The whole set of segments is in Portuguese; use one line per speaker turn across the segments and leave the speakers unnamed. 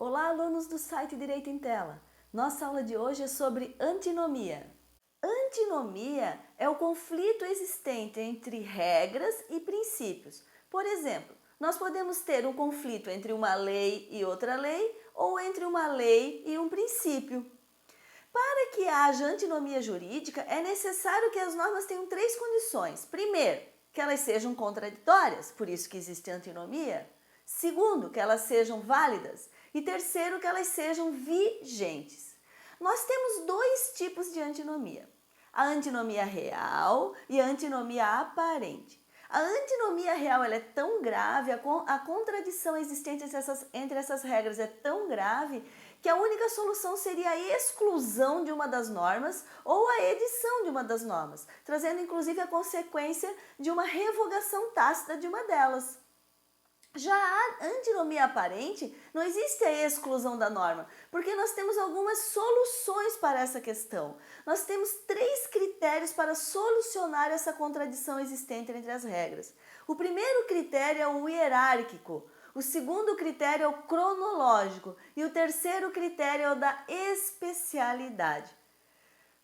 Olá, alunos do site Direito em Tela! Nossa aula de hoje é sobre antinomia. Antinomia é o conflito existente entre regras e princípios. Por exemplo, nós podemos ter um conflito entre uma lei e outra lei ou entre uma lei e um princípio. Para que haja antinomia jurídica, é necessário que as normas tenham três condições. Primeiro, que elas sejam contraditórias, por isso que existe antinomia. Segundo, que elas sejam válidas. E terceiro, que elas sejam vigentes. Nós temos dois tipos de antinomia: a antinomia real e a antinomia aparente. A antinomia real ela é tão grave, a contradição existente entre essas regras é tão grave que a única solução seria a exclusão de uma das normas ou a edição de uma das normas, trazendo inclusive a consequência de uma revogação tácita de uma delas. Já a antinomia aparente, não existe a exclusão da norma, porque nós temos algumas soluções para essa questão. Nós temos três critérios para solucionar essa contradição existente entre as regras. O primeiro critério é o hierárquico, o segundo critério é o cronológico e o terceiro critério é o da especialidade.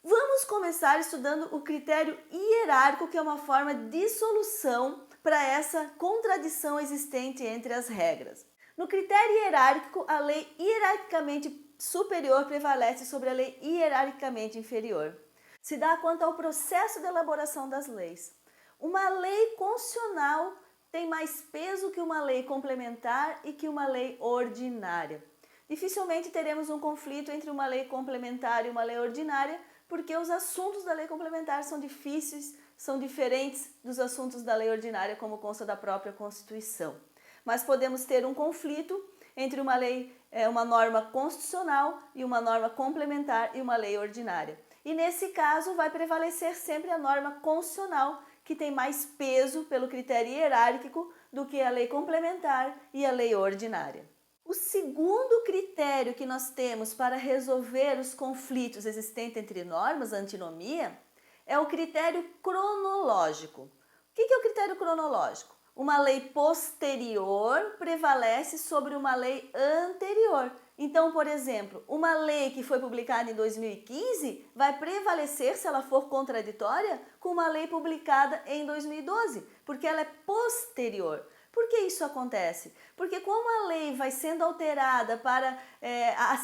Vamos começar estudando o critério hierárquico, que é uma forma de solução para essa contradição existente entre as regras. No critério hierárquico, a lei hierarquicamente superior prevalece sobre a lei hierarquicamente inferior. Se dá quanto ao processo de elaboração das leis. Uma lei constitucional tem mais peso que uma lei complementar e que uma lei ordinária. Dificilmente teremos um conflito entre uma lei complementar e uma lei ordinária, porque os assuntos da lei complementar são difíceis, são diferentes dos assuntos da lei ordinária, como consta da própria Constituição. Mas podemos ter um conflito entre uma norma constitucional e uma norma complementar e uma lei ordinária. E nesse caso vai prevalecer sempre a norma constitucional, que tem mais peso pelo critério hierárquico do que a lei complementar e a lei ordinária. O segundo critério que nós temos para resolver os conflitos existentes entre normas, a antinomia, é o critério cronológico. O que é o critério cronológico? Uma lei posterior prevalece sobre uma lei anterior. Então, por exemplo, uma lei que foi publicada em 2015 vai prevalecer, se ela for contraditória, com uma lei publicada em 2012, porque ela é posterior. Por que isso acontece? Porque como a lei vai sendo alterada para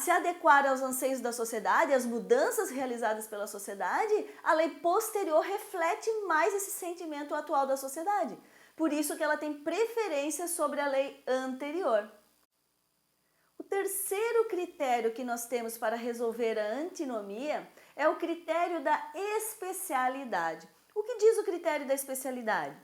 se adequar aos anseios da sociedade, às mudanças realizadas pela sociedade, a lei posterior reflete mais esse sentimento atual da sociedade. Por isso que ela tem preferência sobre a lei anterior. O terceiro critério que nós temos para resolver a antinomia é o critério da especialidade. O que diz o critério da especialidade?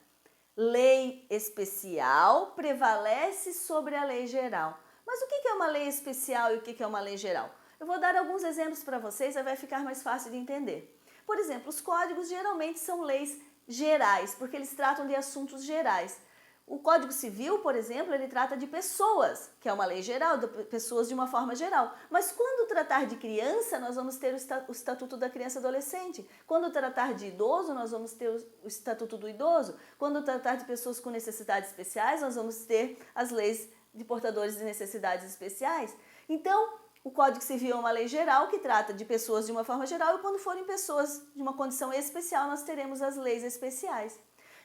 Lei especial prevalece sobre a lei geral. Mas o que é uma lei especial e o que é uma lei geral? Eu vou dar alguns exemplos para vocês, aí vai ficar mais fácil de entender. Por exemplo, os códigos geralmente são leis gerais, porque eles tratam de assuntos gerais. O Código Civil, por exemplo, ele trata de pessoas, que é uma lei geral, de pessoas de uma forma geral. Mas quando tratar de criança, nós vamos ter o Estatuto da Criança e Adolescente. Quando tratar de idoso, nós vamos ter o Estatuto do Idoso. Quando tratar de pessoas com necessidades especiais, nós vamos ter as leis de portadores de necessidades especiais. Então, o Código Civil é uma lei geral que trata de pessoas de uma forma geral, e quando forem pessoas de uma condição especial, nós teremos as leis especiais.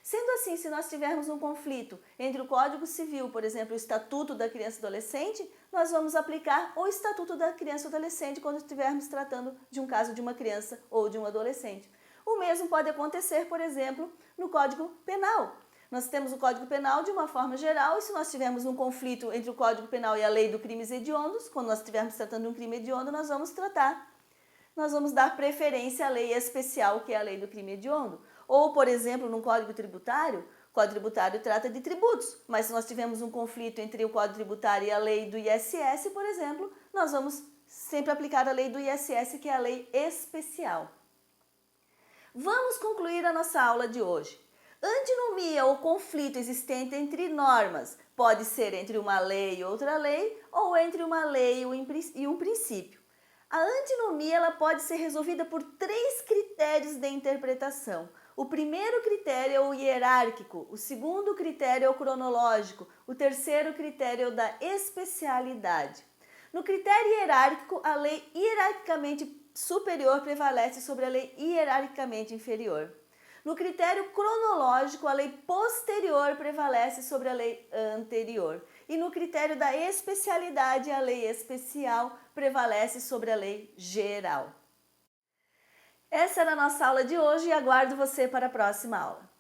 Sendo assim, se nós tivermos um conflito entre o Código Civil, por exemplo, o Estatuto da Criança e Adolescente, nós vamos aplicar o Estatuto da Criança e Adolescente quando estivermos tratando de um caso de uma criança ou de um adolescente. O mesmo pode acontecer, por exemplo, no Código Penal. Nós temos o Código Penal de uma forma geral, e se nós tivermos um conflito entre o Código Penal e a Lei dos Crimes Hediondos, quando nós estivermos tratando de um crime hediondo, nós vamos dar preferência à lei especial, que é a lei do crime hediondo. Ou, por exemplo, no Código Tributário, o Código Tributário trata de tributos, mas se nós tivermos um conflito entre o Código Tributário e a lei do ISS, por exemplo, nós vamos sempre aplicar a lei do ISS, que é a lei especial. Vamos concluir a nossa aula de hoje. Antinomia ou conflito existente entre normas pode ser entre uma lei e outra lei, ou entre uma lei e um princípio. A antinomia ela pode ser resolvida por três critérios de interpretação. O primeiro critério é o hierárquico, o segundo critério é o cronológico, o terceiro critério é o da especialidade. No critério hierárquico, a lei hierarquicamente superior prevalece sobre a lei hierarquicamente inferior. No critério cronológico, a lei posterior prevalece sobre a lei anterior. E no critério da especialidade, a lei especial prevalece sobre a lei geral. Essa era a nossa aula de hoje e aguardo você para a próxima aula.